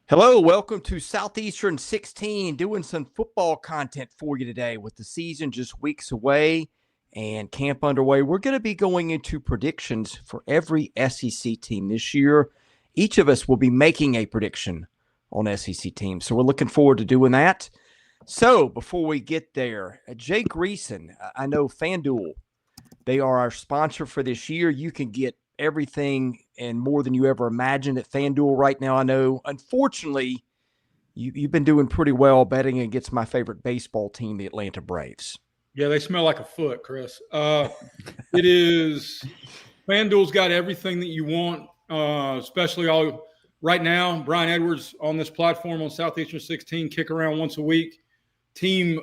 Hello, welcome to Southeastern 16, doing some football content for you today with the season just weeks away and camp underway. We're going to be going into predictions for every SEC team this year. Each of us will be making a prediction on SEC teams, so we're looking forward to doing that. So before we get there, Jay Greason, I know FanDuel, they are our sponsor for this year. You can get everything and more than you ever imagined at FanDuel right now. I know, unfortunately, you've been doing pretty well betting against my favorite baseball team, the Atlanta Braves. Yeah, they smell like a foot, Chris. It is FanDuel's got everything that you want, especially right now. Brian Edwards on this platform on Southeastern 16, kick around once a week. Team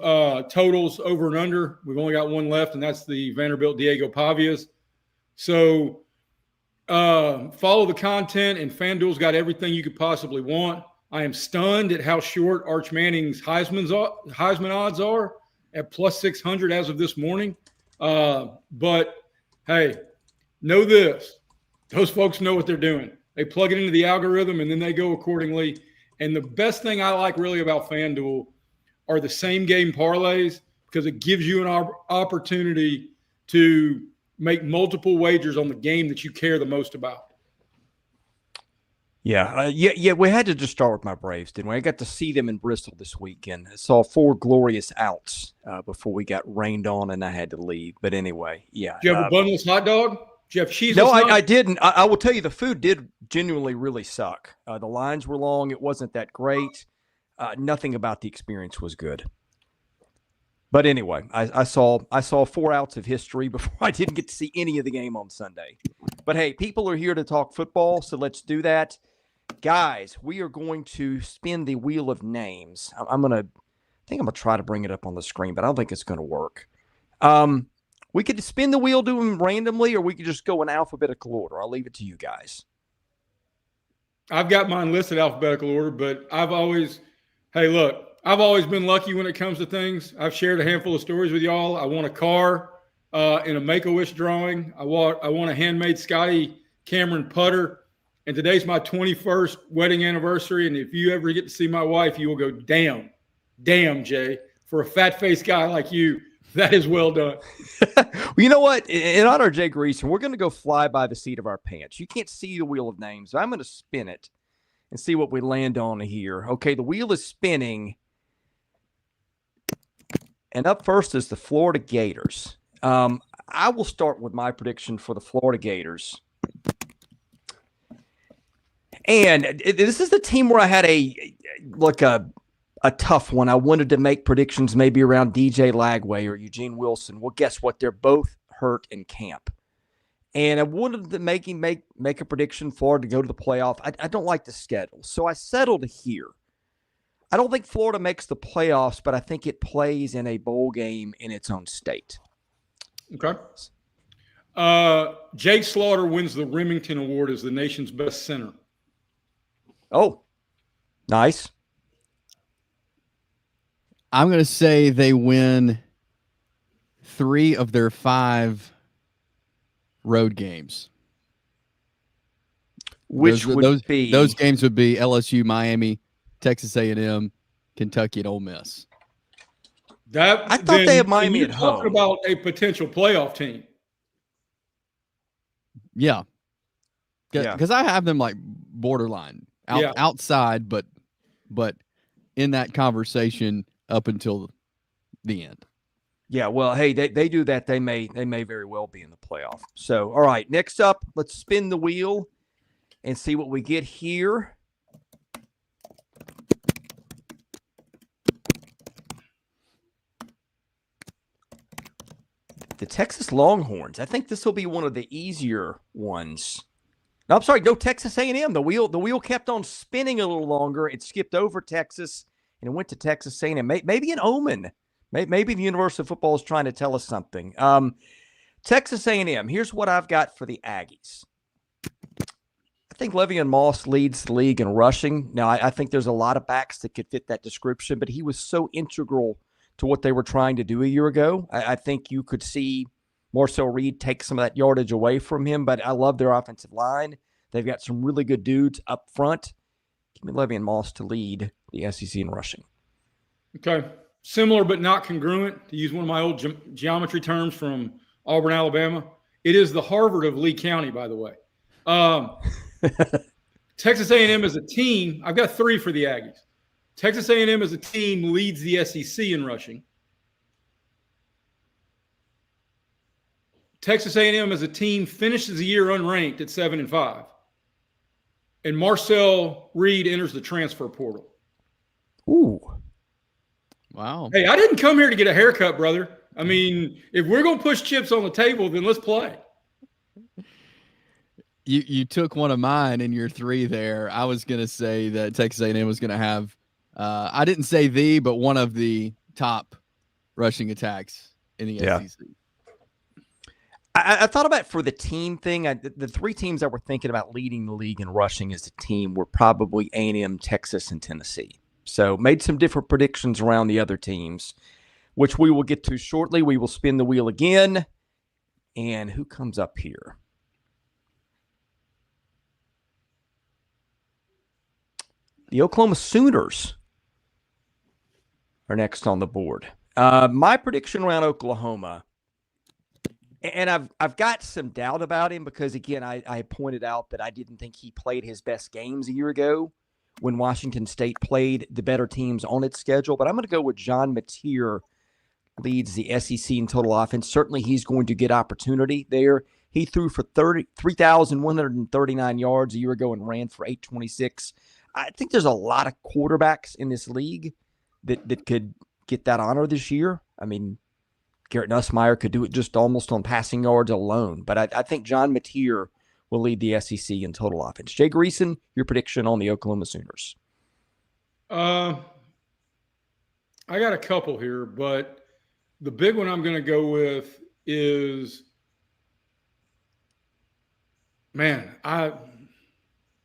totals over and under. We've only got one left, and that's the Vanderbilt Diego Pavias. So follow the content, and FanDuel's got everything you could possibly want. I am stunned at how short Arch Manning's Heisman odds are at plus 600 as of this morning. But hey, know this. Those folks know what they're doing. They plug it into the algorithm, and then they go accordingly. And the best thing I like really about FanDuel are the same game parlays, because it gives you an opportunity to make multiple wagers on the game that you care the most about. Yeah. We had to just start with my Braves, didn't we? I got to see them in Bristol this weekend. I saw 4 glorious outs before we got rained on and I had to leave. But anyway, yeah. Do you have a bunless hot dog? Do you have cheese? No, I didn't. I will tell you, the food did genuinely really suck. The lines were long. It wasn't that great. Nothing about the experience was good. But anyway, I saw 4 outs of history before I didn't get to see any of the game on Sunday. But hey, people are here to talk football, so let's do that. Guys, we are going to spin the wheel of names. I'm going to try to bring it up on the screen, but I don't think it's going to work. We could spin the wheel, do them randomly, or we could just go in alphabetical order. I'll leave it to you guys. I've got mine listed alphabetical order, but I've always been lucky when it comes to things. I've shared a handful of stories with y'all. I won a car in a Make-A-Wish drawing. I won a handmade Scotty Cameron putter. And today's my 21st wedding anniversary. And if you ever get to see my wife, you will go, damn, Jay, for a fat-faced guy like you, that is well done. Well, you know what? In honor of Jay Greason, we're going to go fly by the seat of our pants. You can't see the wheel of names. I'm going to spin it and see what we land on here. Okay, the wheel is spinning. And up first is the Florida Gators. I will start with my prediction for the Florida Gators. And this is the team where I had a tough one. I wanted to make predictions maybe around DJ Lagway or Eugene Wilson. Well, guess what? They're both hurt in camp. And I wanted to make a prediction Florida to go to the playoff. I don't like the schedule, so I settled here. I don't think Florida makes the playoffs, but I think it plays in a bowl game in its own state. Okay. Jake Slaughter wins the Remington Award as the nation's best center. Oh, nice. I'm going to say they win 3 of their 5 road games. Those games would be LSU, Miami, Texas A&M, Kentucky, and Ole Miss. I thought they had Miami at home. Talking about a potential playoff team. Yeah. Because I have them like borderline. Outside, but in that conversation up until the end. Yeah, well, hey, they do that. They may very well be in the playoff. So, all right, next up, let's spin the wheel and see what we get here. The Texas Longhorns. I think this will be one of the easier ones. No, I'm sorry. No, Texas A&M. The wheel kept on spinning a little longer. It skipped over Texas and it went to Texas A&M. Maybe an omen. Maybe the University of Football is trying to tell us something. Texas A&M. Here's what I've got for the Aggies. I think Le'Veon Moss leads the league in rushing. Now, I think there's a lot of backs that could fit that description, but he was so integral to what they were trying to do a year ago. I think you could see Marcel Reed take some of that yardage away from him, but I love their offensive line. They've got some really good dudes up front. Give me Levy and Moss to lead the SEC in rushing. Okay. Similar but not congruent, to use one of my old geometry terms from Auburn, Alabama. It is the Harvard of Lee County, by the way. Texas A&M as a team, I've got 3 for the Aggies. Texas A&M as a team leads the SEC in rushing. Texas A&M as a team finishes the year unranked at 7-5. And Marcel Reed enters the transfer portal. Ooh. Wow. Hey, I didn't come here to get a haircut, brother. I mean, if we're going to push chips on the table, then let's play. You took one of mine in your 3 there. I was going to say that Texas A&M was going to have, I didn't say but one of the top rushing attacks in the SEC. I thought about for the team thing. The 3 teams that were thinking about leading the league in rushing as a team were probably A&M, Texas, and Tennessee. So made some different predictions around the other teams, which we will get to shortly. We will spin the wheel again. And who comes up here? The Oklahoma Sooners are next on the board. My prediction around Oklahoma, and I've got some doubt about him because, again, I pointed out that I didn't think he played his best games a year ago when Washington State played the better teams on its schedule. But I'm going to go with John Mateer leads the SEC in total offense. Certainly he's going to get opportunity there. He threw for 3,139 yards a year ago and ran for 826. I think there's a lot of quarterbacks in this league that could get that honor this year. I mean, Garrett Nussmeier could do it just almost on passing yards alone. But I think John Mateer will lead the SEC in total offense. Jay Greason, your prediction on the Oklahoma Sooners? I got a couple here, but the big one I'm going to go with is, man, I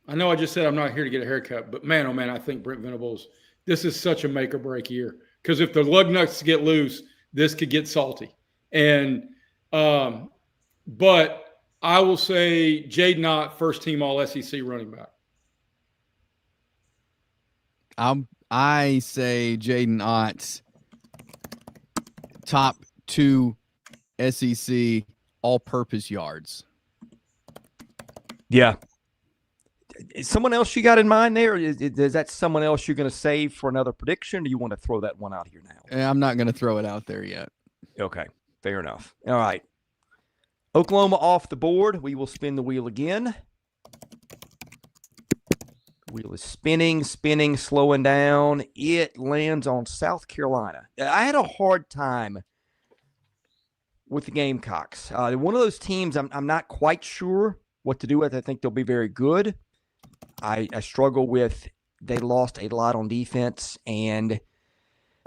know I just said I'm not here to get a haircut, but man, oh man, I think Brent Venables, this is such a make or break year. Because if the lug nuts get loose, this could get salty. And, but I will say Jaden Ott, first team all SEC running back. I say Jaden Ott, top 2 SEC all-purpose yards. Yeah. Is someone else you got in mind there? Is that someone else you're going to save for another prediction? Or do you want to throw that one out here now? I'm not going to throw it out there yet. Okay, fair enough. All right. Oklahoma off the board. We will spin the wheel again. Wheel is spinning, slowing down. It lands on South Carolina. I had a hard time with the Gamecocks. One of those teams I'm not quite sure what to do with. I think they'll be very good. I struggle with they lost a lot on defense and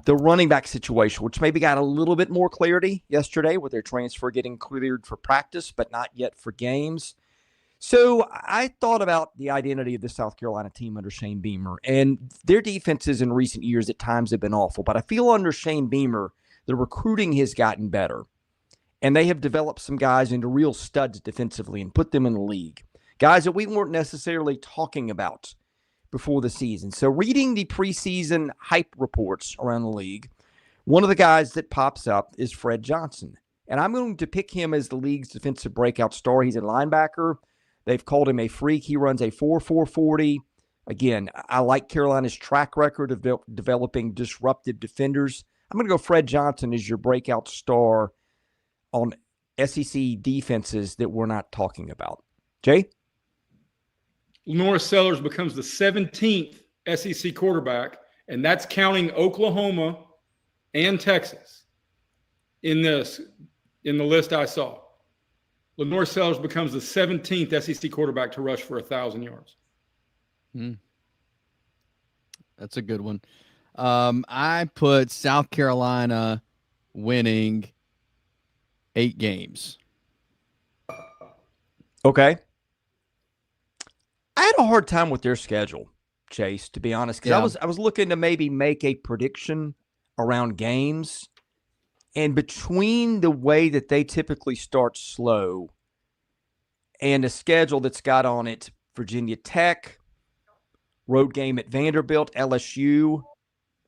the running back situation, which maybe got a little bit more clarity yesterday with their transfer getting cleared for practice, but not yet for games. So I thought about the identity of the South Carolina team under Shane Beamer, and their defenses in recent years at times have been awful. But I feel under Shane Beamer, the recruiting has gotten better, and they have developed some guys into real studs defensively and put them in the league. Guys that we weren't necessarily talking about before the season. So reading the preseason hype reports around the league, one of the guys that pops up is Fred Johnson. And I'm going to pick him as the league's defensive breakout star. He's a linebacker. They've called him a freak. He runs a 4.4 40. Again, I like Carolina's track record of developing disruptive defenders. I'm going to go Fred Johnson as your breakout star on SEC defenses that we're not talking about. Jay? Lenora Sellers becomes the 17th SEC quarterback, and that's counting Oklahoma and Texas in the list I saw. Lenora Sellers becomes the 17th SEC quarterback to rush for 1,000 yards. That's a good one. I put South Carolina winning 8 games. Okay. I had a hard time with their schedule, Chase, to be honest, because I was looking to maybe make a prediction around games, and between the way that they typically start slow and a schedule that's got on it Virginia Tech, road game at Vanderbilt, LSU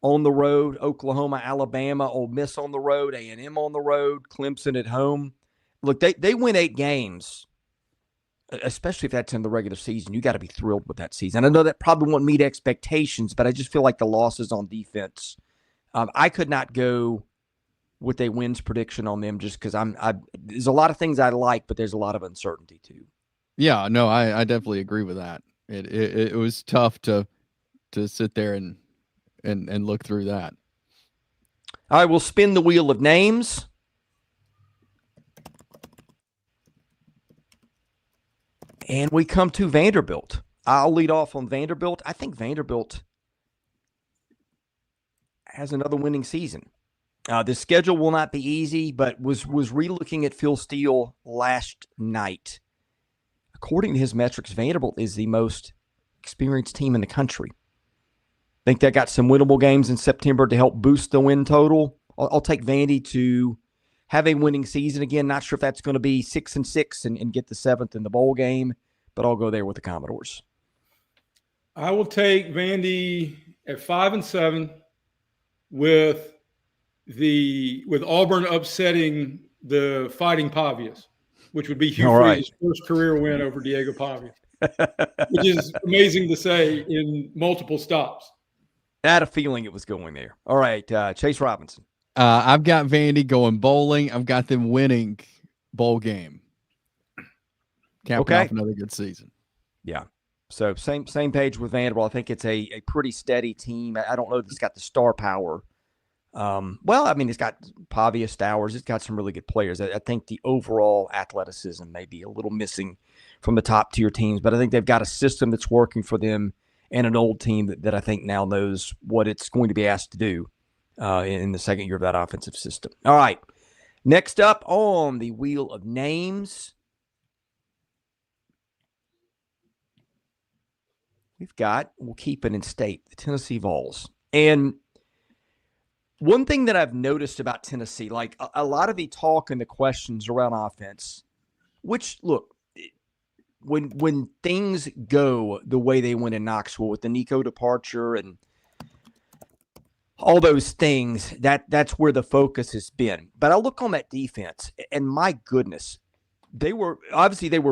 on the road, Oklahoma, Alabama, Ole Miss on the road, A&M on the road, Clemson at home. Look, they win 8 games, especially if that's in the regular season. You got to be thrilled with that season. I know that probably won't meet expectations, but I just feel like the losses on defense. I could not go with a wins prediction on them just because there's a lot of things I like, but there's a lot of uncertainty too. Yeah, no, I definitely agree with that. It was tough to sit there and look through that. All right, we'll spin the wheel of names. And we come to Vanderbilt. I'll lead off on Vanderbilt. I think Vanderbilt has another winning season. The schedule will not be easy, but was relooking at Phil Steele last night. According to his metrics, Vanderbilt is the most experienced team in the country. I think they got some winnable games in September to help boost the win total. I'll take Vandy to have a winning season. Again, not sure if that's going to be 6-6 and get the 7th in the bowl game, but I'll go there with the Commodores. I will take Vandy at 5-7 with Auburn upsetting the Fighting Pavias, which would be Hugh Freeze's first career win over Diego Pavia, which is amazing to say in multiple stops. I had a feeling it was going there. All right, Chase Robinson. I've got Vandy going bowling. I've got them winning bowl game. Capping off another good season. Yeah. So same page with Vanderbilt. I think it's a pretty steady team. I don't know if it's got the star power. It's got Pavia, Stowers. It's got some really good players. I think the overall athleticism may be a little missing from the top tier teams, but I think they've got a system that's working for them and an old team that I think now knows what it's going to be asked to do in the second year of that offensive system. All right. Next up on the wheel of names, we'll keep it in state, the Tennessee Vols. And one thing that I've noticed about Tennessee, like a lot of the talk and the questions around offense, which, look, when things go the way they went in Knoxville with the Nico departure and all those things, that's where the focus has been. But I look on that defense, and my goodness, they were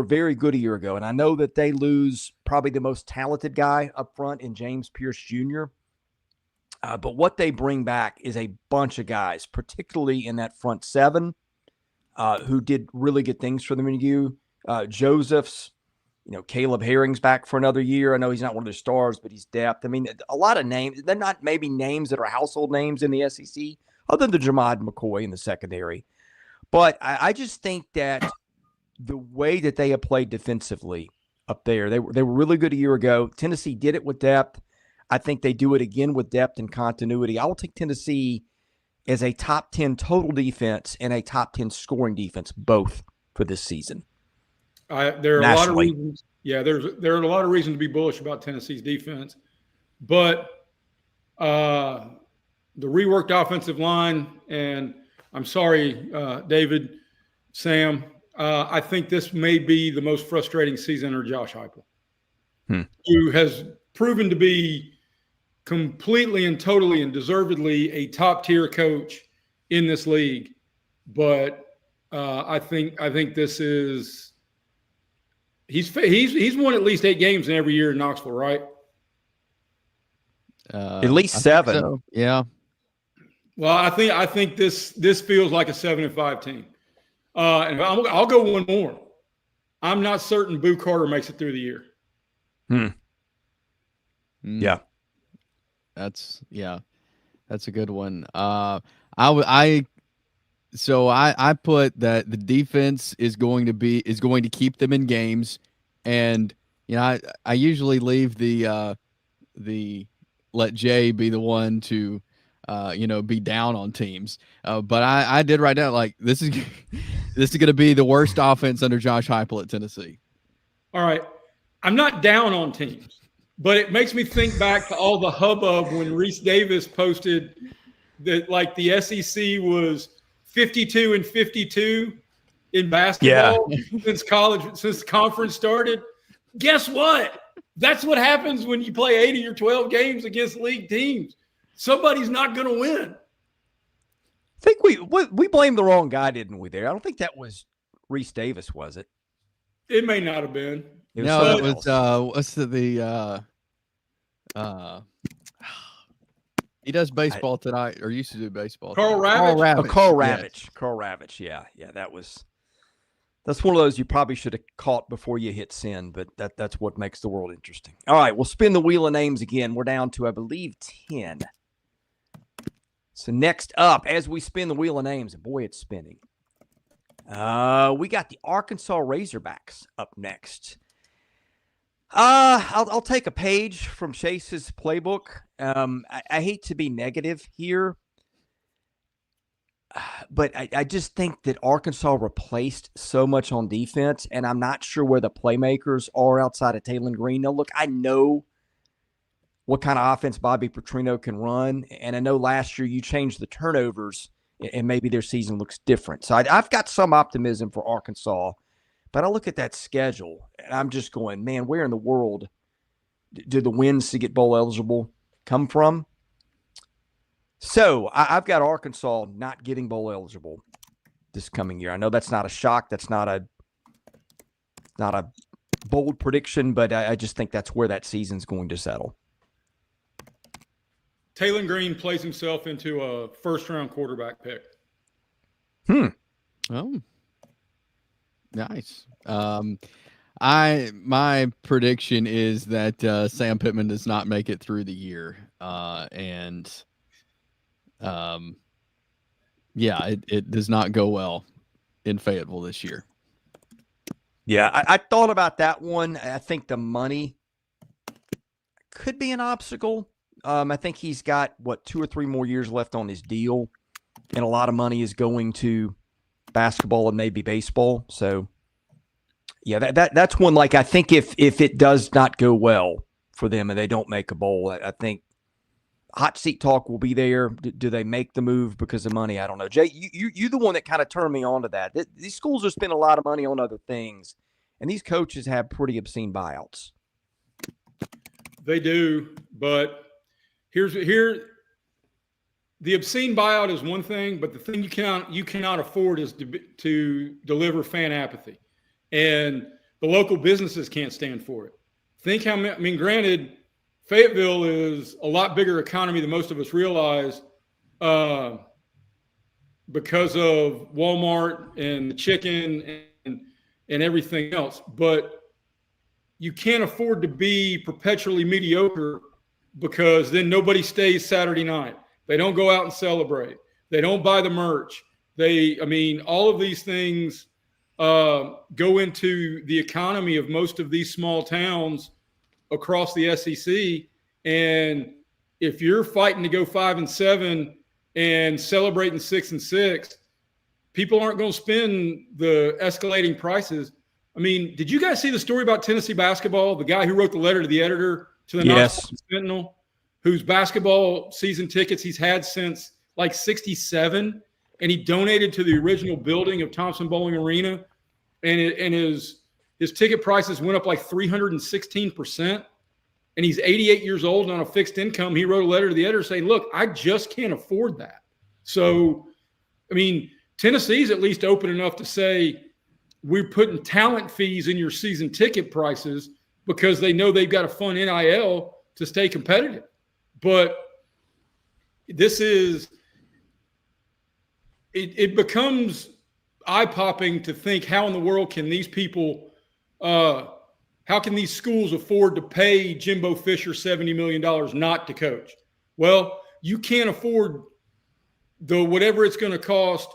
very good a year ago, and I know that they lose probably the most talented guy up front in James Pierce Jr., but what they bring back is a bunch of guys, particularly in that front seven, who did really good things for them. Joseph's, Caleb Herring's back for another year. I know he's not one of their stars, but he's depth. I mean, a lot of names. They're not maybe names that are household names in the SEC, other than Jamad McCoy in the secondary. But I just think that the way that they have played defensively up there, they were really good a year ago. Tennessee did it with depth. I think they do it again with depth and continuity. I will take Tennessee as a top 10 total defense and a top 10 scoring defense, both for this season. There are a lot of reasons. Yeah, there are a lot of reasons to be bullish about Tennessee's defense, but the reworked offensive line, and I'm sorry, David, Sam, I think this may be the most frustrating season under Josh Heupel, who has proven to be completely and totally and deservedly a top-tier coach in this league. But I think this is he's won at least 8 games in every year in Knoxville, right? At least 7. So. Yeah. Well, I think this feels like a 7-5 team. And I'll go one more. I'm not certain Boo Carter makes it through the year. Yeah. That's a good one. I put that the defense is going to keep them in games, and I usually leave the let Jay be the one to be down on teams, but I did write down like this is going to be the worst offense under Josh Heupel at Tennessee. All right, I'm not down on teams. But it makes me think back to all the hubbub when Reese Davis posted that like the SEC was 52-52 in basketball since the conference started. Guess what? That's what happens when you play 80 or 12 games against league teams. Somebody's not going to win. I think we blamed the wrong guy, didn't we? There, I don't think that was Reese Davis, was it? It may not have been. No, it was what's he does baseball tonight, or used to do baseball. Carl Ravitch. Carl Ravitch. Carl Ravitch. Yeah. That's one of those you probably should have caught before you hit send, but that's what makes the world interesting. All right, we'll spin the wheel of names again. We're down to, I believe, 10. So next up, as we spin the wheel of names, and boy, it's spinning. We got the Arkansas Razorbacks up next. I'll take a page from Chase's playbook. I hate to be negative here, but I just think that Arkansas replaced so much on defense, and I'm not sure where the playmakers are outside of Taylor Green. Now, look, I know what kind of offense Bobby Petrino can run, and I know last year you changed the turnovers, and maybe their season looks different. So I've got some optimism for Arkansas. But I look at that schedule, and I'm just going, man, where in the world do the wins to get bowl eligible come from? So I've got Arkansas not getting bowl eligible this coming year. I know that's not a shock. That's not a bold prediction, but I just think that's where that season's going to settle. Taylor Green plays himself into a first-round quarterback pick. Oh. Nice. My prediction is that Sam Pittman does not make it through the year, it does not go well in Fayetteville this year. Yeah, I thought about that one. I think the money could be an obstacle. I think he's got 2 or 3 more years left on his deal, and a lot of money is going to basketball and maybe baseball. So yeah, that's one. Like, I think if it does not go well for them and they don't make a bowl, I think hot seat talk will be there. Do they make the move because of money? I don't know. Jay, you're the one that kind of turned me on to that. These schools are spending a lot of money on other things, and these coaches have pretty obscene buyouts. They do, but the obscene buyout is one thing, but the thing you cannot afford is to deliver fan apathy, and the local businesses can't stand for it. Think how many. I mean, granted, Fayetteville is a lot bigger economy than most of us realize, because of Walmart and the chicken and everything else. But you can't afford to be perpetually mediocre, because then nobody stays Saturday night. They don't go out and celebrate. They don't buy the merch. All of these things go into the economy of most of these small towns across the SEC. And if you're fighting to go 5-7 and celebrating 6-6, people aren't going to spend the escalating prices. I mean, did you guys see the story about Tennessee basketball? The guy who wrote the letter to the editor to the Knoxville Sentinel, whose basketball season tickets he's had since like 67, and he donated to the original building of Thompson Bowling Arena, and his ticket prices went up like 316%, and he's 88 years old and on a fixed income. He wrote a letter to the editor saying, look, I just can't afford that. So, I mean, Tennessee's at least open enough to say, we're putting talent fees in your season ticket prices because they know they've got to fund NIL to stay competitive. But this is – it becomes eye-popping to think, how in the world can these people how can these schools afford to pay Jimbo Fisher $70 million not to coach? Well, you can't afford whatever it's going to cost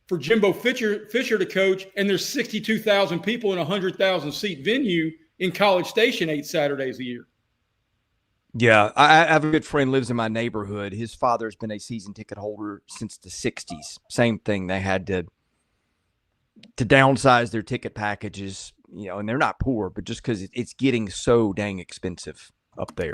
for Jimbo Fisher to coach, and there's 62,000 people in a 100,000-seat venue in College Station 8 Saturdays a year. Yeah, I have a good friend lives in my neighborhood. His father's been a season ticket holder since the 60s. Same thing. They had to downsize their ticket packages, and they're not poor, but just because it's getting so dang expensive up there.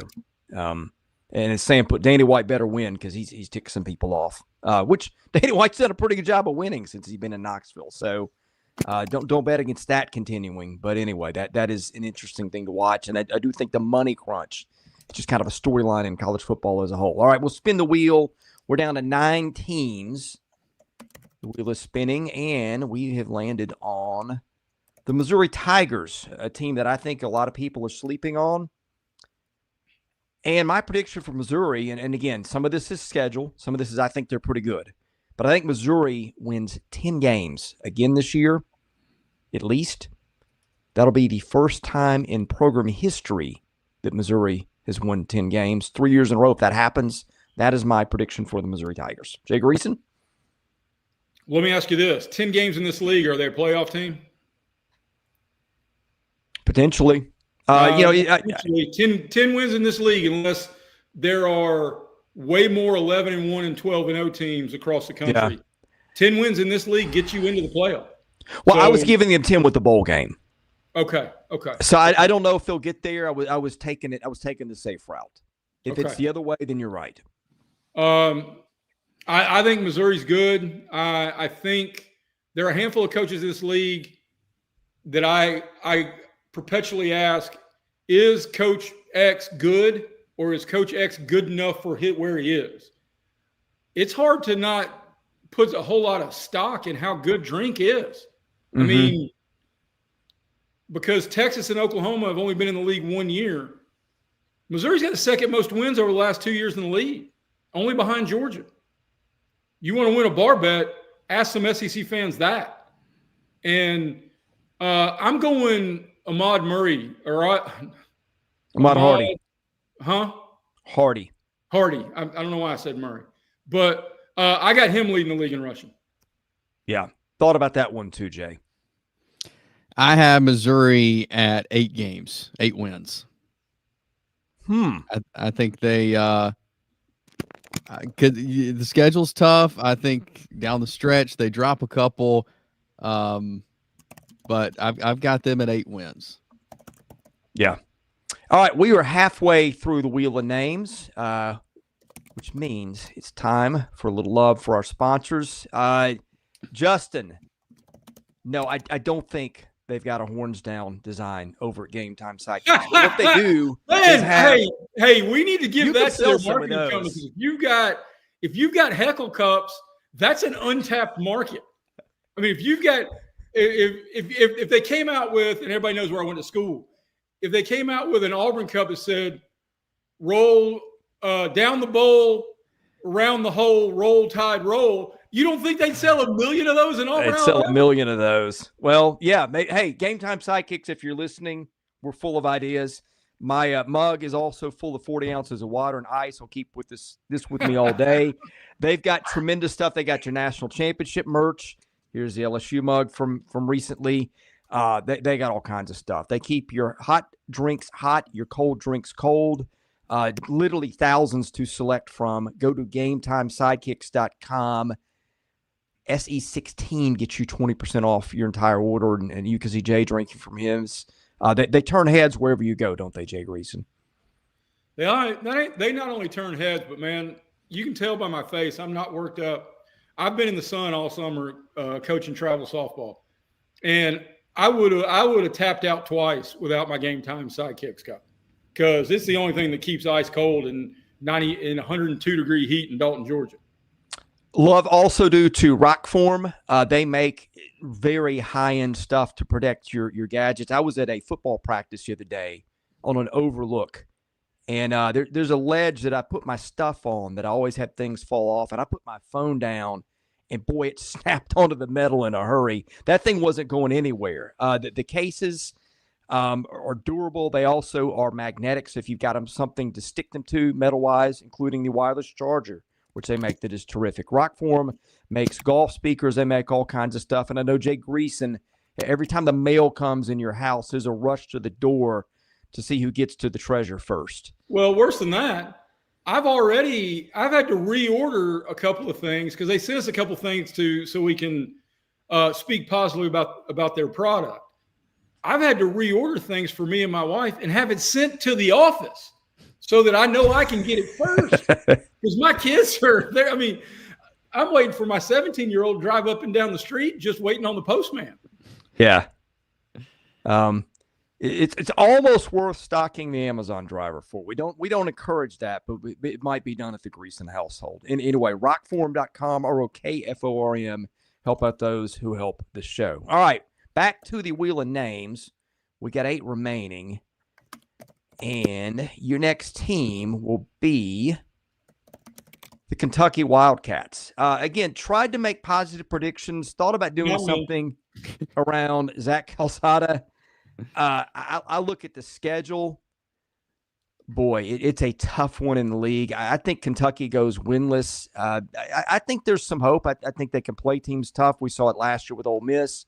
And as Sam put, Danny White better win because he's ticked some people off, which Danny White's done a pretty good job of winning since he's been in Knoxville. So Don't bet against that continuing. But anyway, that is an interesting thing to watch. And I do think the money crunch is just kind of a storyline in college football as a whole. All right, we'll spin the wheel. We're down to 9 teams. The wheel is spinning, and we have landed on the Missouri Tigers, a team that I think a lot of people are sleeping on. And my prediction for Missouri, and again, some of this is schedule. Some of this is I think they're pretty good. But I think Missouri wins 10 games again this year, at least. That'll be the first time in program history that Missouri has won 10 games. 3 years in a row, if that happens, that is my prediction for the Missouri Tigers. Jay Greason? Let me ask you this. 10 games in this league, are they a playoff team? Potentially. 10 wins in this league, unless there are way more 11-1 and 12-0 teams across the country. Yeah. 10 wins in this league gets you into the playoff. Well, I was giving them 10 with the bowl game. Okay. So I don't know if they'll get there. I was taking the safe route. If it's the other way, then you're right. I think Missouri's good. I think there are a handful of coaches in this league that I perpetually ask, is Coach X good, or is Coach X good enough for where he is? It's hard to not put a whole lot of stock in how good Drink is. Mm-hmm. I mean, because Texas and Oklahoma have only been in the league 1 year. Missouri's got the second most wins over the last 2 years in the league, only behind Georgia. You want to win a bar bet, ask some SEC fans that. And I'm going Ahmad Murray. Ahmad Hardy. Huh? Hardy. I don't know why I said Murray. But I got him leading the league in rushing. Yeah. Thought about that one too, Jay. I have Missouri at 8 games, 8 wins. I think they the schedule's tough. I think down the stretch they drop a couple, but I've got them at 8 wins. Yeah. All right, we are halfway through the wheel of names, which means it's time for a little love for our sponsors. Justin, no, I don't think they've got a horns down design over at Game Time Sidekicks. What they do is have, hey, we need to give that to their some of marketing those. companies. If you've got heckle cups, that's an untapped market. I mean, if they came out with, and everybody knows where I went to school, if they came out with an Auburn cup that said roll down the bowl, around the hole, roll tide, roll, you don't think they'd sell 1 million of those in Auburn? They'd sell 1 million of those. Well, yeah. Hey, Game Time Sidekicks, if you're listening, we're full of ideas. My mug is also full of 40 ounces of water and ice. I'll keep with this with me all day. They've got tremendous stuff. They got your national championship merch. Here's the LSU mug from recently. They got all kinds of stuff. They keep your hot drinks hot, your cold drinks cold. Literally thousands to select from. Go to GameTimeSidekicks.com. SE16 gets you 20% off your entire order, and you can see Jay drinking from his. They turn heads wherever you go, don't they, Jay Greason? They not only turn heads, but man, you can tell by my face I'm not worked up. I've been in the sun all summer coaching travel softball, and I would have tapped out twice without my Game Time Sidekicks cup, because it's the only thing that keeps ice cold in 102 degree heat in Dalton, Georgia. Love also due to ROKFORM. They make very high-end stuff to protect your gadgets. I was at a football practice the other day on an overlook, and there's a ledge that I put my stuff on that I always have things fall off, and I put my phone down, and boy, it snapped onto the metal in a hurry. That thing wasn't going anywhere. The cases are durable. They also are magnetic, so if you've got something to stick them to metal-wise, including the wireless charger, which they make that is terrific. ROKFORM makes golf speakers. They make all kinds of stuff. And I know Jay Greason, every time the mail comes in your house, there's a rush to the door to see who gets to the treasure first. Well, worse than that, I've had to reorder a couple of things because they sent us a couple of things so we can speak positively about their product. I've had to reorder things for me and my wife and have it sent to the office so that I know I can get it first. Because my kids are there. I mean, I'm waiting for my 17-year-old to drive up and down the street just waiting on the postman. Yeah. It's almost worth stocking the Amazon driver for. We don't encourage that, but it might be done at the Greason household. And anyway, ROKFORM.com, ROKFORM, help out those who help the show. All right, back to the wheel of names. We got 8 remaining, and your next team will be the Kentucky Wildcats. Again, tried to make positive predictions, thought about doing something around Zach Calzada. I look at the schedule. Boy, it's a tough one in the league. I think Kentucky goes winless. I think there's some hope. I think they can play teams tough. We saw it last year with Ole Miss.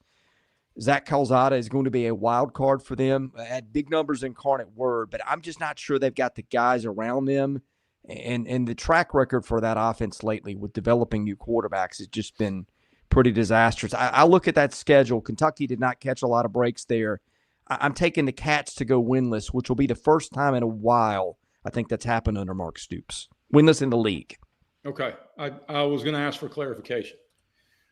Zach Calzada is going to be a wild card for them. At big numbers incarnate word, but I'm just not sure they've got the guys around them. And the track record for that offense lately with developing new quarterbacks has just been pretty disastrous. I look at that schedule. Kentucky did not catch a lot of breaks there. I'm taking the Cats to go winless, which will be the first time in a while I think that's happened under Mark Stoops. Winless in the league. Okay. I was going to ask for clarification.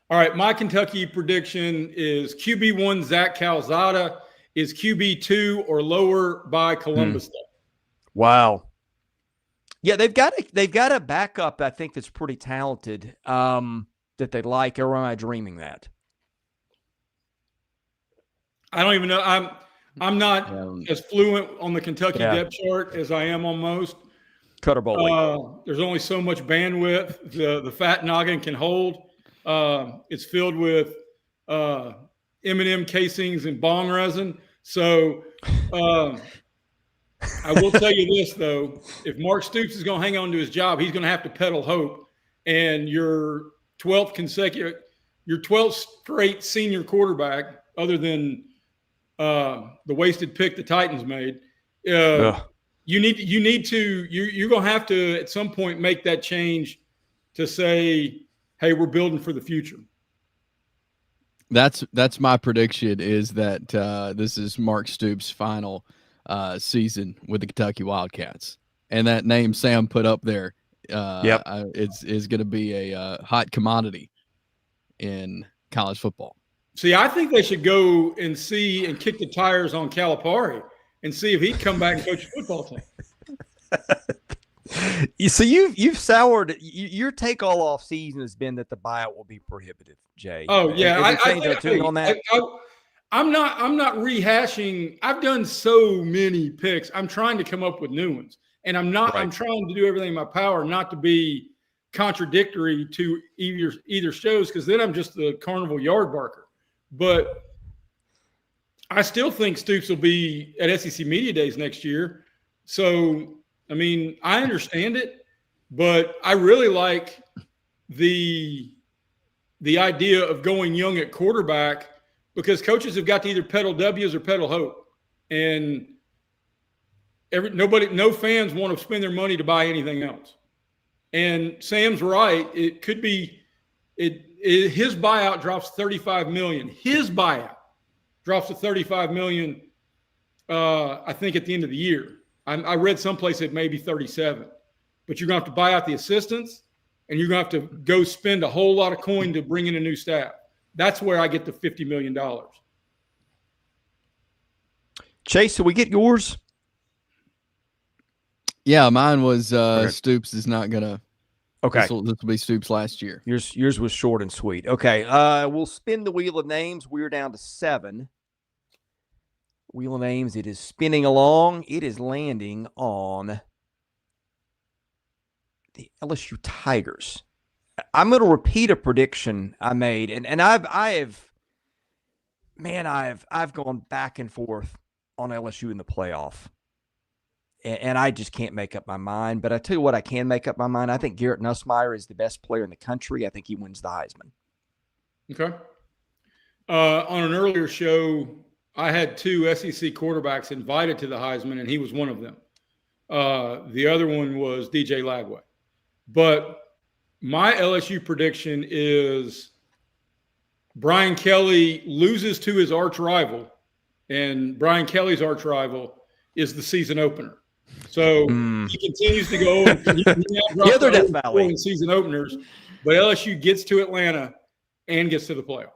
All right. My Kentucky prediction is QB1 Zach Calzada is QB2 or lower by Columbus Day. Wow. Yeah, they've got a backup I think that's pretty talented that they like. Or am I dreaming that? I don't even know. I'm not as fluent on the Kentucky depth chart as I am on most. Cutter Bowling. There's only so much bandwidth the fat noggin can hold. It's filled with M&M casings and bong resin. So I will tell you this, though. If Mark Stoops is going to hang on to his job, he's going to have to peddle hope. And your 12th straight senior quarterback, other than the wasted pick the Titans made, you're going to have to at some point make that change to say, hey, we're building for the future. That's my prediction, is that this is Mark Stoops' final season with the Kentucky Wildcats, and that name Sam put up there is going to be a hot commodity in college football. See, I think they should go and see and kick the tires on Calipari and see if he'd come back and coach a football team. So you've soured. Your take all off season has been that the buyout will be prohibitive, Jay. Oh yeah, I changed their tune on that. I'm not rehashing. I've done so many picks. I'm trying to come up with new ones, and I'm not. Right. I'm trying to do everything in my power not to be contradictory to either shows, because then I'm just the carnival yard barker. But I still think Stoops will be at SEC Media Days next year. So, I mean, I understand it, but I really like the idea of going young at quarterback, because coaches have got to either pedal W's or pedal hope. And no fans want to spend their money to buy anything else. And Sam's right. It could be his buyout drops $35 million. His buyout drops to $35 million, I think, at the end of the year. I read someplace it may be 37. But you're going to have to buy out the assistants, and you're going to have to go spend a whole lot of coin to bring in a new staff. That's where I get the $50 million. Chase, did we get yours? Yeah, mine was Stoops is not going to. Okay. This will be Stoops last year. Yours was short and sweet. Okay. We'll spin the wheel of names. We're down to 7. Wheel of names. It is spinning along. It is landing on the LSU Tigers. I'm going to repeat a prediction I made, and I've gone back and forth on LSU in the playoff. And I just can't make up my mind. But I tell you what, I can make up my mind. I think Garrett Nussmeier is the best player in the country. I think he wins the Heisman. Okay. On an earlier show, I had 2 SEC quarterbacks invited to the Heisman, and he was one of them. The other one was DJ Lagway. But my LSU prediction is Brian Kelly loses to his arch rival, and Brian Kelly's arch rival is the season opener. So he continues to go the other Death Valley in season openers, but LSU gets to Atlanta and gets to the playoff.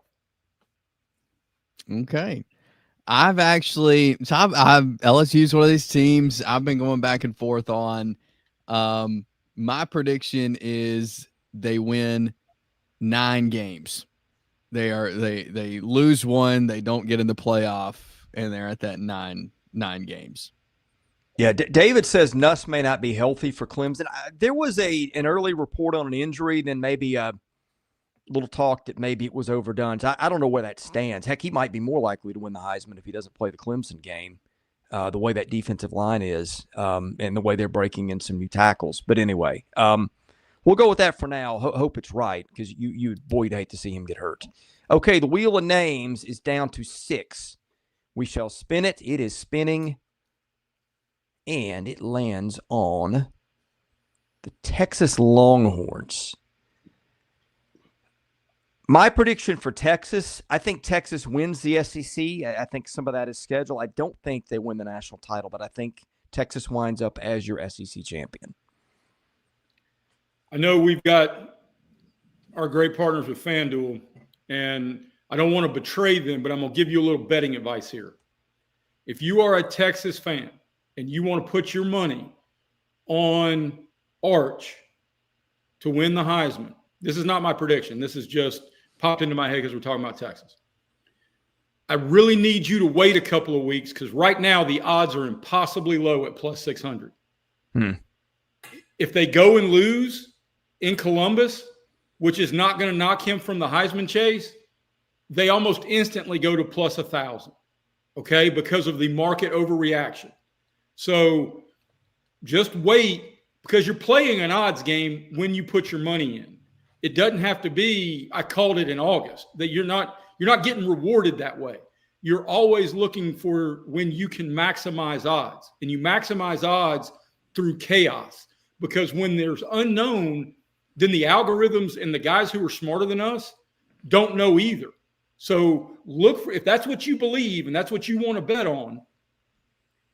Okay. I've LSU's one of these teams I've been going back and forth on. My prediction is they win 9 games. They lose one, they don't get in the playoff, and they're at that nine games. Yeah, David says Nuss may not be healthy for Clemson. There was an early report on an injury, then maybe a little talk that maybe it was overdone. So I don't know where that stands. Heck, he might be more likely to win the Heisman if he doesn't play the Clemson game, the way that defensive line is, and the way they're breaking in some new tackles. But anyway, we'll go with that for now. Hope it's right, because you'd hate to see him get hurt. Okay, the wheel of names is down to 6. We shall spin it. It is spinning, and it lands on the Texas Longhorns. My prediction for Texas, I think Texas wins the SEC. I think some of that is scheduled. I don't think they win the national title, but I think Texas winds up as your SEC champion. I know we've got our great partners with FanDuel, and I don't want to betray them, but I'm going to give you a little betting advice here. If you are a Texas fan and you want to put your money on Arch to win the Heisman, this is not my prediction. This is just popped into my head because we're talking about Texas. I really need you to wait a couple of weeks, because right now the odds are impossibly low at plus 600. If they go and lose in Columbus, which is not going to knock him from the Heisman chase, they almost instantly go to plus 1,000, okay, because of the market overreaction. So just wait, because you're playing an odds game when you put your money in. It doesn't have to be, I called it in August, that you're not getting rewarded that way. You're always looking for when you can maximize odds, and you maximize odds through chaos, because when there's unknown, then the algorithms and the guys who are smarter than us don't know either. So look for, if that's what you believe and that's what you want to bet on,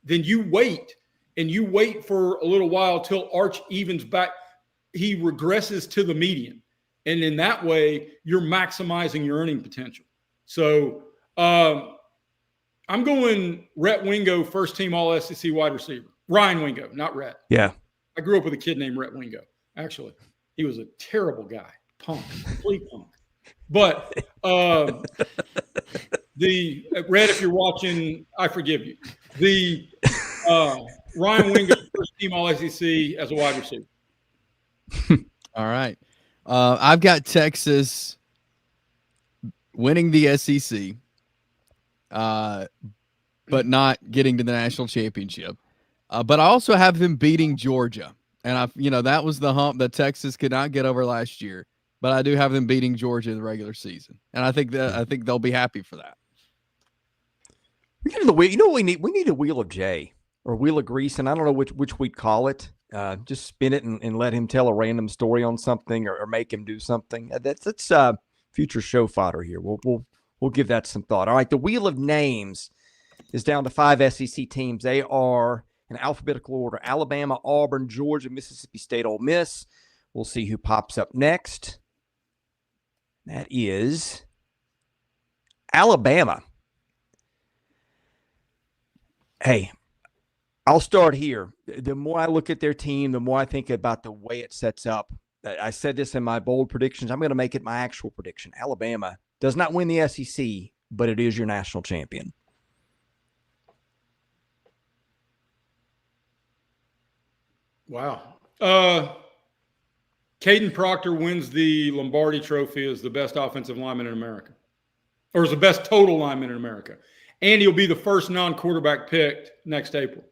then you wait, and you wait for a little while till Arch evens back. He regresses to the median. And in that way, you're maximizing your earning potential. So I'm going Rhett Wingo, first team all SEC wide receiver. Ryan Wingo, not Rhett. Yeah. I grew up with a kid named Rhett Wingo, actually. He was a terrible guy, punk, complete punk. But Rhett, if you're watching, I forgive you. The Ryan Wingo, first team all SEC as a wide receiver. All right. I've got Texas winning the SEC, but not getting to the national championship. But I also have them beating Georgia, and that was the hump that Texas could not get over last year. But I do have them beating Georgia in the regular season, and I think they'll be happy for that. We need the wheel. You know what we need? We need a wheel of J or wheel of grease, and I don't know which we'd call it. Just spin it and let him tell a random story on something, or make him do something. That's future show fodder here. We'll give that some thought. All right, the wheel of names is down to 5 SEC teams. They are in alphabetical order: Alabama, Auburn, Georgia, Mississippi State, Ole Miss. We'll see who pops up next. That is Alabama. Hey, I'll start here. The more I look at their team, the more I think about the way it sets up. I said this in my bold predictions. I'm going to make it my actual prediction. Alabama does not win the SEC, but it is your national champion. Wow. Caden Proctor wins the Lombardi Trophy as the best offensive lineman in America, or as the best total lineman in America. And he'll be the first non-quarterback picked next April.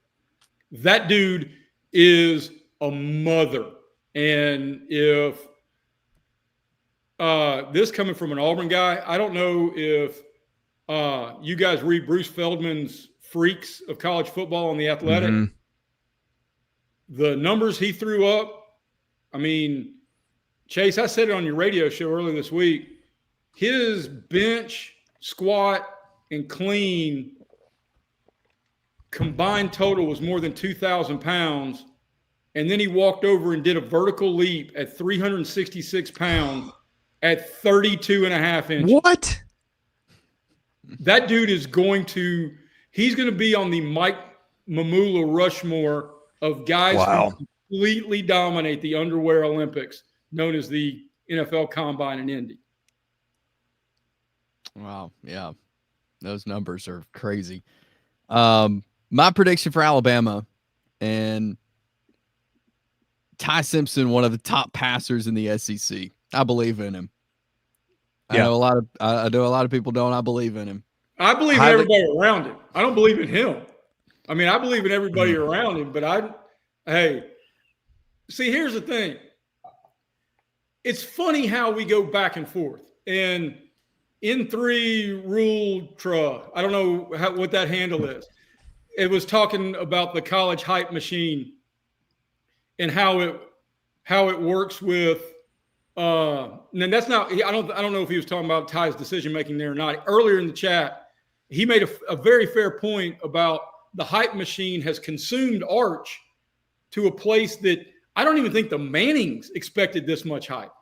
That dude is a mother. And if this coming from an Auburn guy, I don't know if you guys read Bruce Feldman's Freaks of College Football on The Athletic. Mm-hmm. The numbers he threw up, I mean, Chase, I said it on your radio show earlier this week. His bench, squat, and clean combined total was more than 2,000 pounds. And then he walked over and did a vertical leap at 366 pounds at 32 and a half inches. What? That dude is he's going to be on the Mike Mamula Rushmore of guys who completely dominate the underwear Olympics, known as the NFL Combine in Indy. Wow. Yeah. Those numbers are crazy. My prediction for Alabama, and Ty Simpson, one of the top passers in the SEC. I believe in him. Yeah. I know a lot of people don't. I believe in him. I believe in everybody around him. I don't believe in him. I mean, I believe in everybody around him, but see, here's the thing. It's funny how we go back and forth. And N3 rule I don't know what that handle is. It was talking about the college hype machine and how it works with and that's not, I don't know if he was talking about Ty's decision making there or not. Earlier in the chat, he made a very fair point about the hype machine has consumed Arch to a place that I don't even think the Mannings expected this much hype.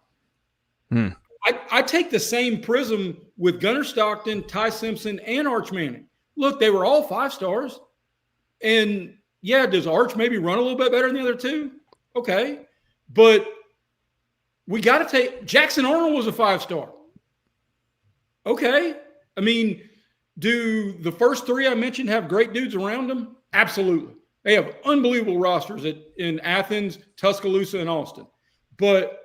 I take the same prism with Gunnar Stockton, Ty Simpson, and Arch Manning. Look, they were all 5 stars. And yeah, does Arch maybe run a little bit better than the other two? Okay. But we got to take Jackson Arnold was a 5-star. Okay. I mean, do the first 3 I mentioned have great dudes around them? Absolutely. They have unbelievable rosters in Athens, Tuscaloosa, and Austin. But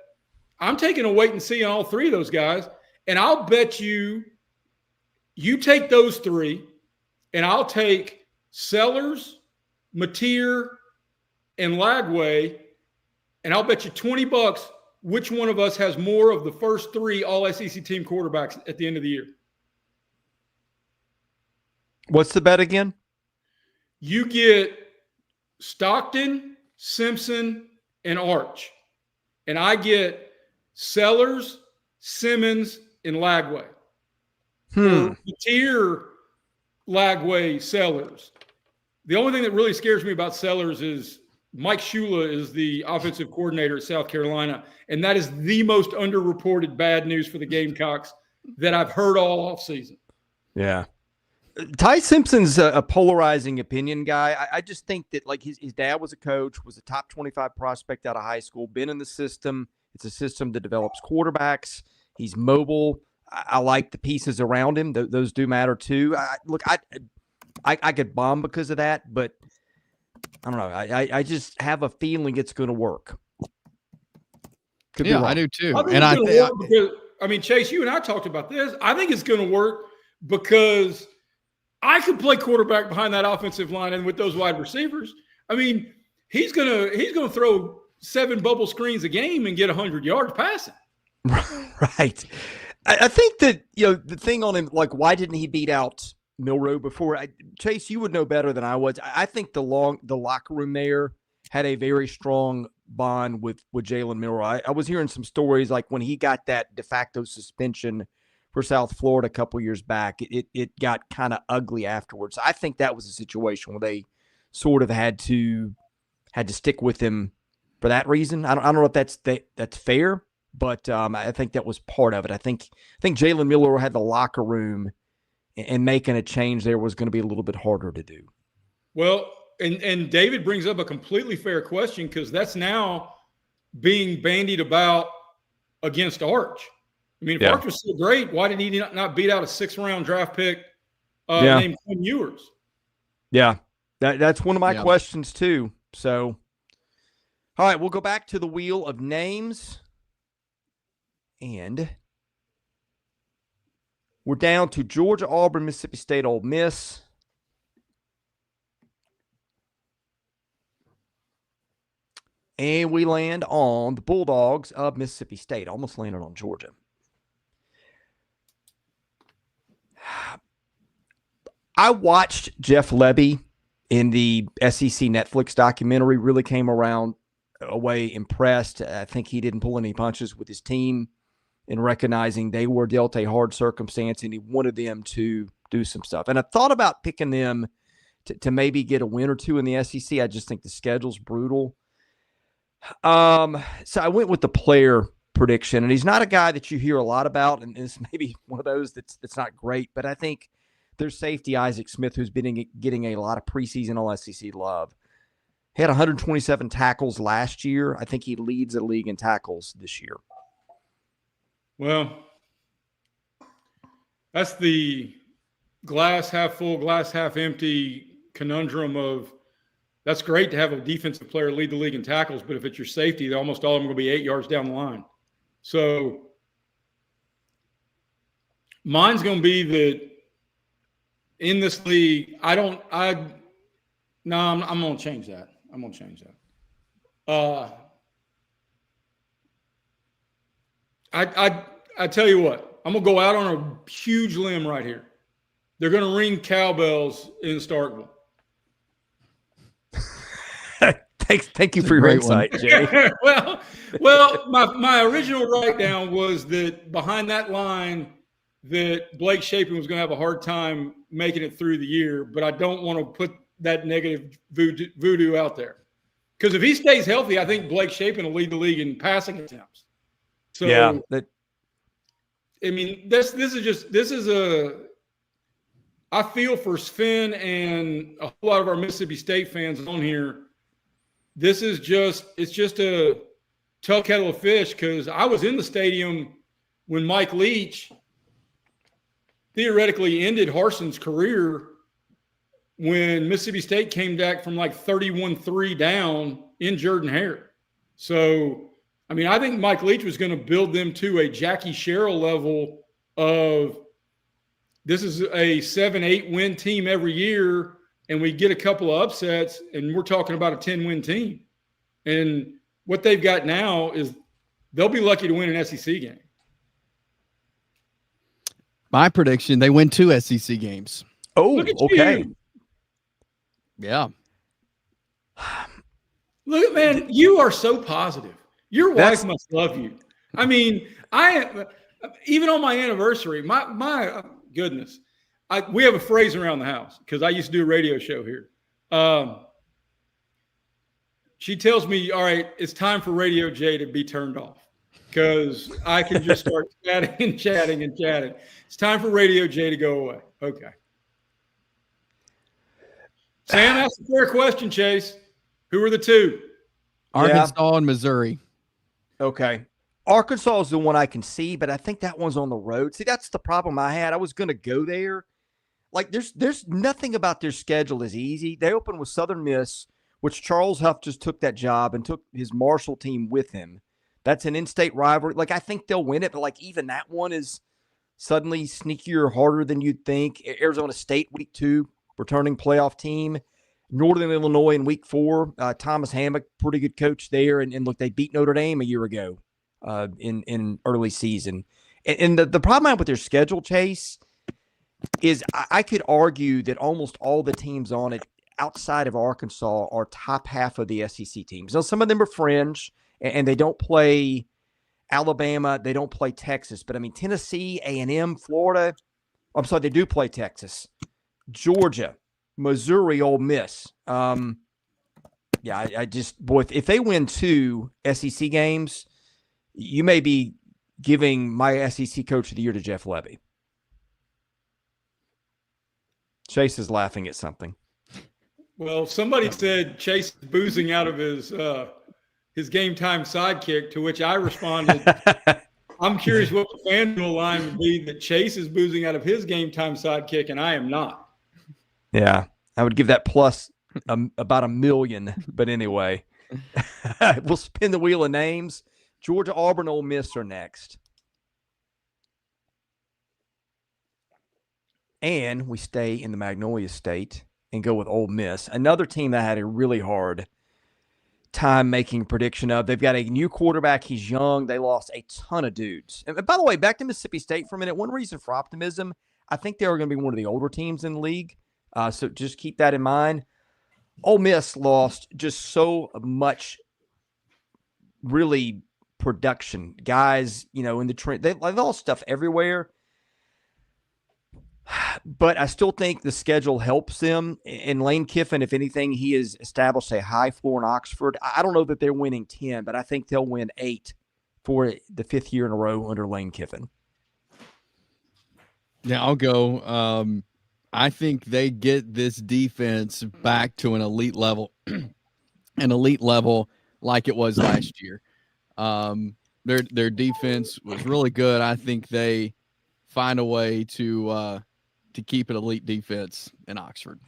I'm taking a wait and see on all 3 of those guys. And I'll bet you take those 3, and I'll take Sellers, Mateer, and Lagway, and I'll bet you $20 which one of us has more of the first 3 all-SEC team quarterbacks at the end of the year. What's the bet again? You get Stockton, Simpson, and Arch. And I get Sellers, Simmons, and Lagway. Mateer, Lagway, Sellers. The only thing that really scares me about Sellers is Mike Shula is the offensive coordinator at South Carolina, and that is the most underreported bad news for the Gamecocks that I've heard all offseason. Yeah. Ty Simpson's a polarizing opinion guy. I just think that, like, his dad was a coach, was a top 25 prospect out of high school, been in the system. It's a system that develops quarterbacks. He's mobile. I like the pieces around him. Those do matter too. I could bomb because of that, but I don't know. I just have a feeling it's going to work. Yeah, I do too. I mean, Chase, you and I talked about this. I think it's going to work because I could play quarterback behind that offensive line and with those wide receivers. I mean, he's gonna throw 7 bubble screens a game and get 100 yards passing. Right. I think that, the thing on him, like, why didn't he beat out Milroe before? Chase, you would know better than I would. I think the locker room there had a very strong bond with Jalen Milroe. I was hearing some stories like when he got that de facto suspension for South Florida a couple years back, it got kind of ugly afterwards. I think that was a situation where they sort of had to stick with him for that reason. I don't know if that's fair, but I think that was part of it. I think Jalen Milroe had the locker room, and making a change there was going to be a little bit harder to do. Well, and David brings up a completely fair question, because that's now being bandied about against Arch. I mean, if Arch was so great, why did he not beat out a 6th-round draft pick named Quinn Ewers? Yeah, that's one of my questions too. So, all right, we'll go back to the wheel of names. And we're down to Georgia, Auburn, Mississippi State, Ole Miss. And we land on the Bulldogs of Mississippi State. Almost landed on Georgia. I watched Jeff Lebby in the SEC Netflix documentary, really came away impressed. I think he didn't pull any punches with his team in recognizing they were dealt a hard circumstance, and he wanted them to do some stuff. And I thought about picking them to maybe get a win or 2 in the SEC. I just think the schedule's brutal. So I went with the player prediction, and he's not a guy that you hear a lot about, and it's maybe one of those that's not great, but I think their safety, Isaac Smith, who's been getting a lot of preseason All-SEC love. He had 127 tackles last year. I think he leads the league in tackles this year. Well, that's the glass half full, glass half empty conundrum of that's great to have a defensive player lead the league in tackles, but if it's your safety, almost all of them are going to be 8 yards down the line. So mine's going to be that in this league, I'm going to change that. I'm going to change that. I tell you what, I'm going to go out on a huge limb right here. They're going to ring cowbells in Starkville. Thank you for your insight, Jay. well, my original write down was that behind that line that Blake Shapen was going to have a hard time making it through the year, but I don't want to put that negative voodoo out there. Because if he stays healthy, I think Blake Shapen will lead the league in passing attempts. So, yeah, I mean, I feel for Sven and a whole lot of our Mississippi State fans on here. It's just a tell kettle of fish, because I was in the stadium when Mike Leach theoretically ended Harson's career when Mississippi State came back from like 31-3 down in Jordan-Hare. So, I mean, I think Mike Leach was going to build them to a Jackie Sherrill level of this is a 7-8 win team every year, and we get a couple of upsets, and we're talking about a 10-win team. And what they've got now is they'll be lucky to win an SEC game. My prediction, they win 2 SEC games. Oh, okay. You. Yeah. Look, man, you are so positive. Your wife must love you. I mean, even on my anniversary, my goodness, we have a phrase around the house because I used to do a radio show here. She tells me, all right, it's time for Radio J to be turned off because I can just start chatting and chatting and chatting. It's time for Radio J to go away. Okay. Sam asked a fair question, Chase. Who are the two? Arkansas and Missouri. Okay. Arkansas is the one I can see, but I think that one's on the road. See, that's the problem I had. I was going to go there. Like, there's nothing about their schedule is easy. They open with Southern Miss, which Charles Huff just took that job and took his Marshall team with him. That's an in-state rivalry. Like, I think they'll win it, but, like, even that one is suddenly sneakier, harder than you'd think. Arizona State, week 2, returning playoff team. Northern Illinois in week 4. Thomas Hammock, pretty good coach there. And look, they beat Notre Dame a year ago in early season. And the problem I have with their schedule, Chase, is I could argue that almost all the teams on it outside of Arkansas are top half of the SEC teams. Now, some of them are fringe, and they don't play Alabama. They don't play Texas. But, I mean, Tennessee, A&M, Florida. I'm sorry, they do play Texas. Georgia, Missouri, Ole Miss. I just, boy, if they win 2 SEC games, you may be giving my SEC Coach of the Year to Jeff Levy. Chase is laughing at something. Well, somebody said Chase is boozing out of his game time sidekick, to which I responded, I'm curious what the FanDuel line would be that Chase is boozing out of his game time sidekick, and I am not. Yeah, I would give that plus about $1 million. But anyway, we'll spin the wheel of names. Georgia, Auburn, Ole Miss are next. And we stay in the Magnolia State and go with Ole Miss, another team that had a really hard time making a prediction of. They've got a new quarterback. He's young. They lost a ton of dudes. And by the way, back to Mississippi State for a minute, one reason for optimism, I think they are going to be one of the older teams in the league. So just keep that in mind. Ole Miss lost just so much really production. Guys, in the trend, they lost stuff everywhere. But I still think the schedule helps them. And Lane Kiffin, if anything, he has established a high floor in Oxford. I don't know that they're winning 10, but I think they'll win 8 for the 5th year in a row under Lane Kiffin. Yeah, I'll go. I think they get this defense back to an elite level, like it was last year. Their defense was really good. I think they find a way to keep an elite defense in Oxford.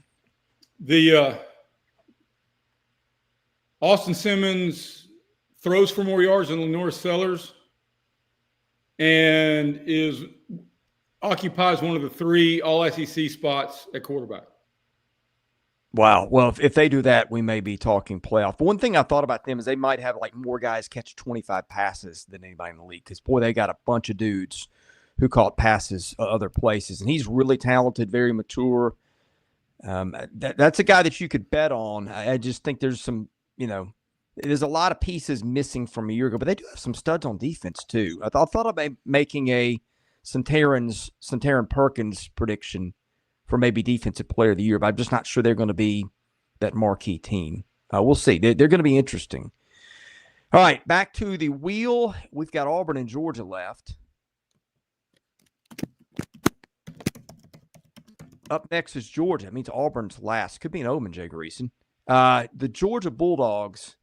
The Austin Simmons throws for more yards than Lenore Sellers and occupies one of the 3 All-SEC spots at quarterback. Wow. Well, if they do that, we may be talking playoff. But one thing I thought about them is they might have like more guys catch 25 passes than anybody in the league because, boy, they got a bunch of dudes who caught passes other places. And he's really talented, very mature. That's a guy that you could bet on. I just think there's some, there's a lot of pieces missing from a year ago, but they do have some studs on defense too. I thought about making a Centarian Perkins prediction for maybe Defensive Player of the Year, but I'm just not sure they're going to be that marquee team. We'll see. They're going to be interesting. All right, back to the wheel. We've got Auburn and Georgia left. Up next is Georgia. It means Auburn's last. Could be an omen, Jay Greason. The Georgia Bulldogs.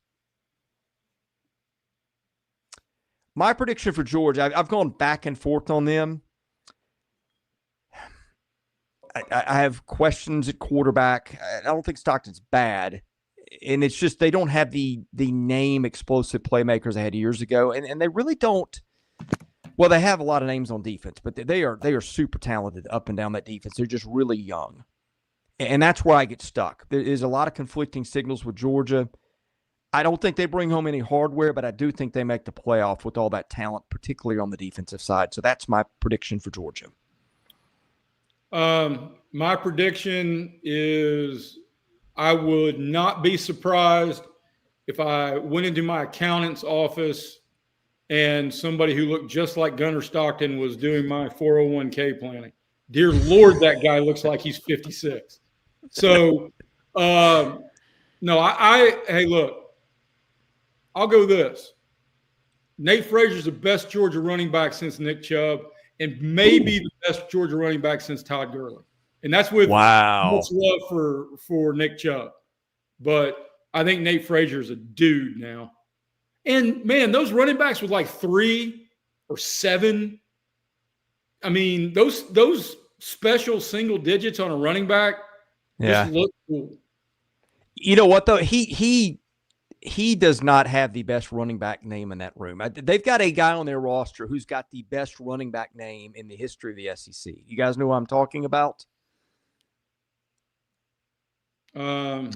My prediction for Georgia, I've gone back and forth on them. I have questions at quarterback. I don't think Stockton's bad. And it's just they don't have the name explosive playmakers they had years ago. And they really don't. Well, they have a lot of names on defense, but they are super talented up and down that defense. They're just really young. And that's where I get stuck. There is a lot of conflicting signals with Georgia. I don't think they bring home any hardware, but I do think they make the playoff with all that talent, particularly on the defensive side. So that's my prediction for Georgia. My prediction is I would not be surprised if I went into my accountant's office and somebody who looked just like Gunnar Stockton was doing my 401k planning. Dear Lord, that guy looks like he's 56. So, no, hey, look, I'll go this. Nate Frazier's the best Georgia running back since Nick Chubb, and maybe the best Georgia running back since Todd Gurley. And that's with much love for Nick Chubb. But I think Nate Frazier's a dude now. And, man, those running backs with like 3 or 7, I mean, those special single digits on a running back just look cool. You know what, though? He does not have the best running back name in that room. They've got a guy on their roster who's got the best running back name in the history of the SEC. You guys know what I'm talking about? I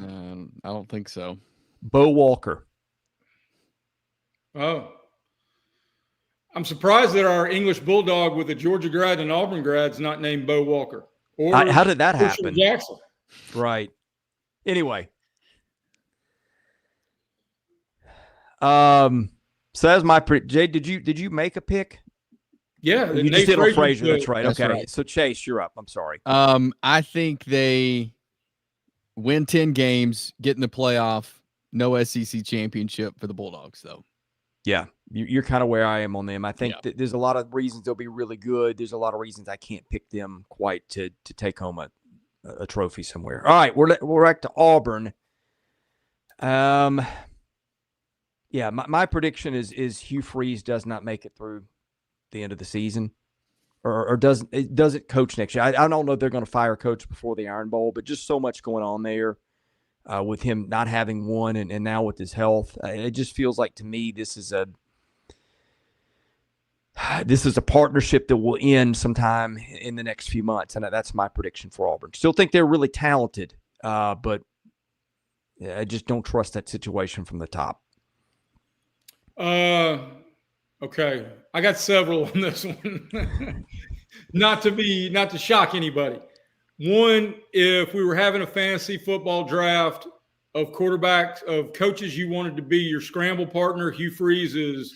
don't think so. Bo Walker. Oh. I'm surprised that our English Bulldog with a Georgia grad and Auburn grad's not named Bo Walker. Or how did that happen? Jackson. Right. Anyway. So that's my Jay, did you make a pick? Yeah. You just did on Frazier. That's right. That's okay. right. So Chase, you're up. I'm sorry. I think they win 10 games, get in the playoff, no SEC championship for the Bulldogs, though. Yeah, you're kind of where I am on them. I think that there's a lot of reasons they'll be really good. There's a lot of reasons I can't pick them quite to take home a trophy somewhere. All right, we're back to Auburn. Yeah, my prediction is Hugh Freeze does not make it through the end of the season, or doesn't coach next year. I don't know if they're going to fire a coach before the Iron Bowl, but just so much going on there. With him not having one and now with his health, it just feels like to me this is a partnership that will end sometime in the next few months, and that's my prediction for Auburn. Still think they're really talented, but I just don't trust that situation from the top. Okay, I got several on this one. not to shock anybody. One, if we were having a fantasy football draft of quarterbacks, of coaches you wanted to be your scramble partner, Hugh Freeze is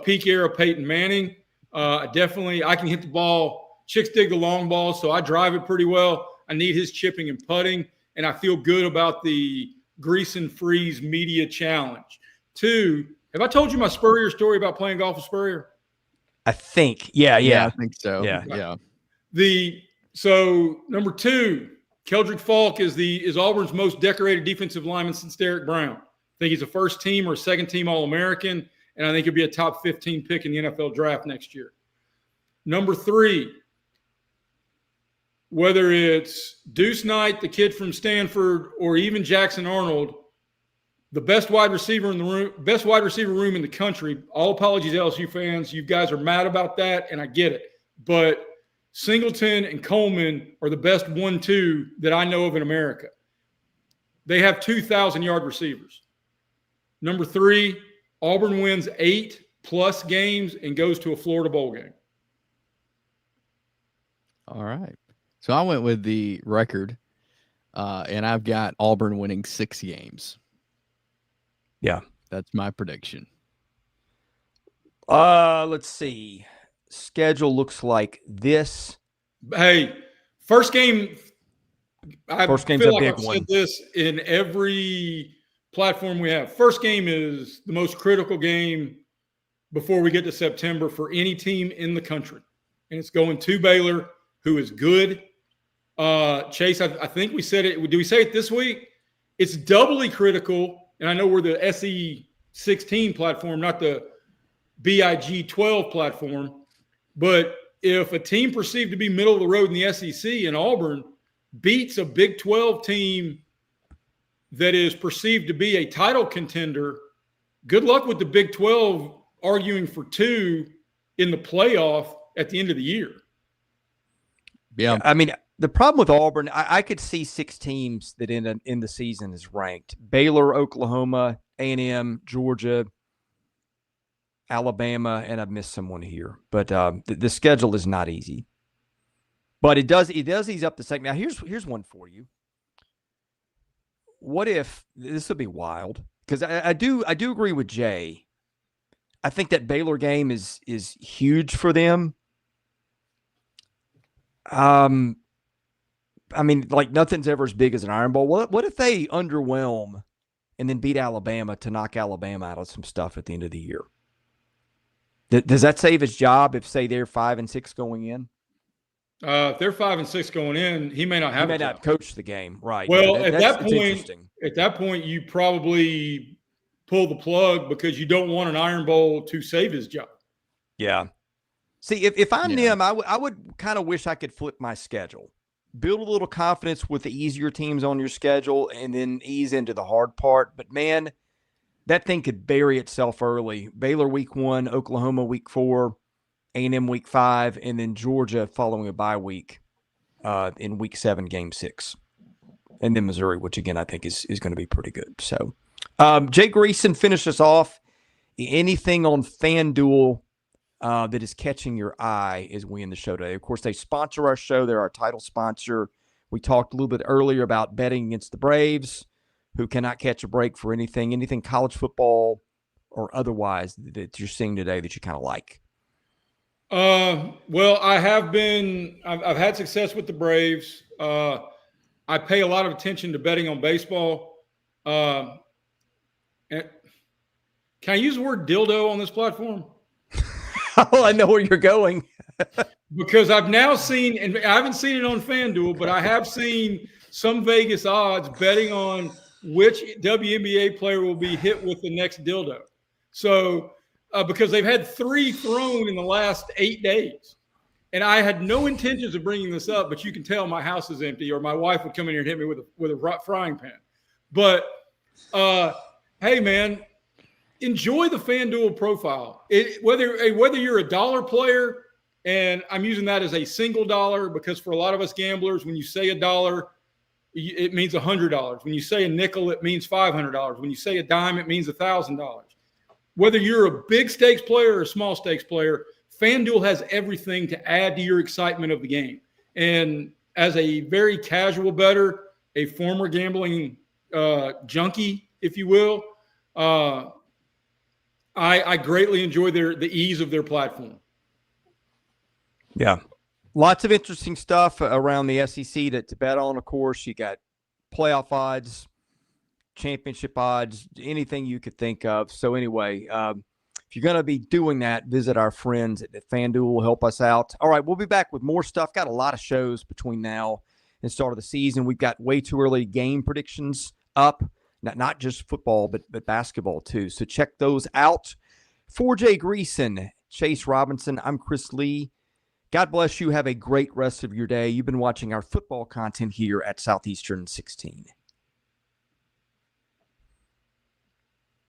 peak era Peyton Manning. I can hit the ball. Chicks dig the long ball, so I drive it pretty well. I need his chipping and putting, and I feel good about the Greason Freeze media challenge. 2, have I told you my Spurrier story about playing golf with Spurrier? I think. Yeah. I think so. Yeah. The So number 2, Keldrick Falk is Auburn's most decorated defensive lineman since Derek Brown. I think he's a first team or second team All-American, and I think he'll be a top 15 pick in the NFL draft next year. Number 3, whether it's Deuce Knight, the kid from Stanford, or even Jackson Arnold, the best wide receiver room in the country. All apologies, LSU fans. You guys are mad about that, and I get it. But Singleton and Coleman are the best 1-2 that I know of in America. They have 2,000-yard receivers. Number 3, Auburn wins 8+ games and goes to a Florida bowl game. All right. So I went with the record, and I've got Auburn winning 6 games. Yeah. That's my prediction. Let's see. Schedule looks like this. Hey, first game. First game's feel a like big I've one. said this in every platform we have. First game is the most critical game before we get to September for any team in the country. And it's going to Baylor, who is good. Chase, I think we said it. Did we say it this week? It's doubly critical. And I know we're the SE16 platform, not the BIG12 platform. But if a team perceived to be middle of the road in the SEC and Auburn beats a Big 12 team that is perceived to be a title contender, good luck with the Big 12 arguing for 2 in the playoff at the end of the year. Yeah. I mean, the problem with Auburn, I could see 6 teams that in the season is ranked: Baylor, Oklahoma, A&M, Georgia, Alabama, and I've missed someone here. But the schedule is not easy. But it does ease up the second. Now here's one for you. What if this would be wild? Because I do agree with Jay. I think that Baylor game is huge for them. I mean, like, nothing's ever as big as an Iron Bowl. What if they underwhelm and then beat Alabama to knock Alabama out of some stuff at the end of the year? Does that save his job if, say, they're 5-6 going in? If they're 5-6 going in, he may not have. He may not coach the game, right? Well, yeah, at that point, you probably pull the plug because you don't want an Iron Bowl to save his job. Yeah. See, if I'm them, I would kind of wish I could flip my schedule. Build a little confidence with the easier teams on your schedule and then ease into the hard part. But, man, that thing could bury itself early. Baylor week 1, Oklahoma week 4, A&M week 5, and then Georgia following a bye week in week 7, game 6. And then Missouri, which, again, I think is going to be pretty good. So, Jay Greason, finish us off. Anything on FanDuel that is catching your eye as we end the show today? Of course, they sponsor our show. They're our title sponsor. We talked a little bit earlier about betting against the Braves, who cannot catch a break for anything college football or otherwise that you're seeing today that you kind of like. Well, I've had success with the Braves. I pay a lot of attention to betting on baseball. And can I use the word dildo on this platform? Oh, I know where you're going. Because I've now seen, and I haven't seen it on FanDuel, but I have seen some Vegas odds betting on which WNBA player will be hit with the next dildo. So, because they've had 3 thrown in the last 8 days. And I had no intentions of bringing this up, but you can tell my house is empty, or my wife would come in here and hit me with a frying pan. But, hey, man, enjoy the FanDuel profile. Whether you're a dollar player, and I'm using that as a single dollar because for a lot of us gamblers, when you say $1, it means $100. When you say a nickel, it means $500. When you say a dime, it means $1,000. Whether you're a big stakes player or a small stakes player, FanDuel has everything to add to your excitement of the game. And as a very casual bettor, a former gambling junkie, if you will, I greatly enjoy the ease of their platform. Yeah. Lots of interesting stuff around the SEC to bet on, of course. You got playoff odds, championship odds, anything you could think of. So anyway, if you're going to be doing that, visit our friends at FanDuel. Will help us out. All right, we'll be back with more stuff. Got a lot of shows between now and start of the season. We've got way too early game predictions up, not just football, but basketball too. So check those out. For Jay Greason, Chase Robinson, I'm Chris Lee. God bless you. Have a great rest of your day. You've been watching our football content here at Southeastern 16.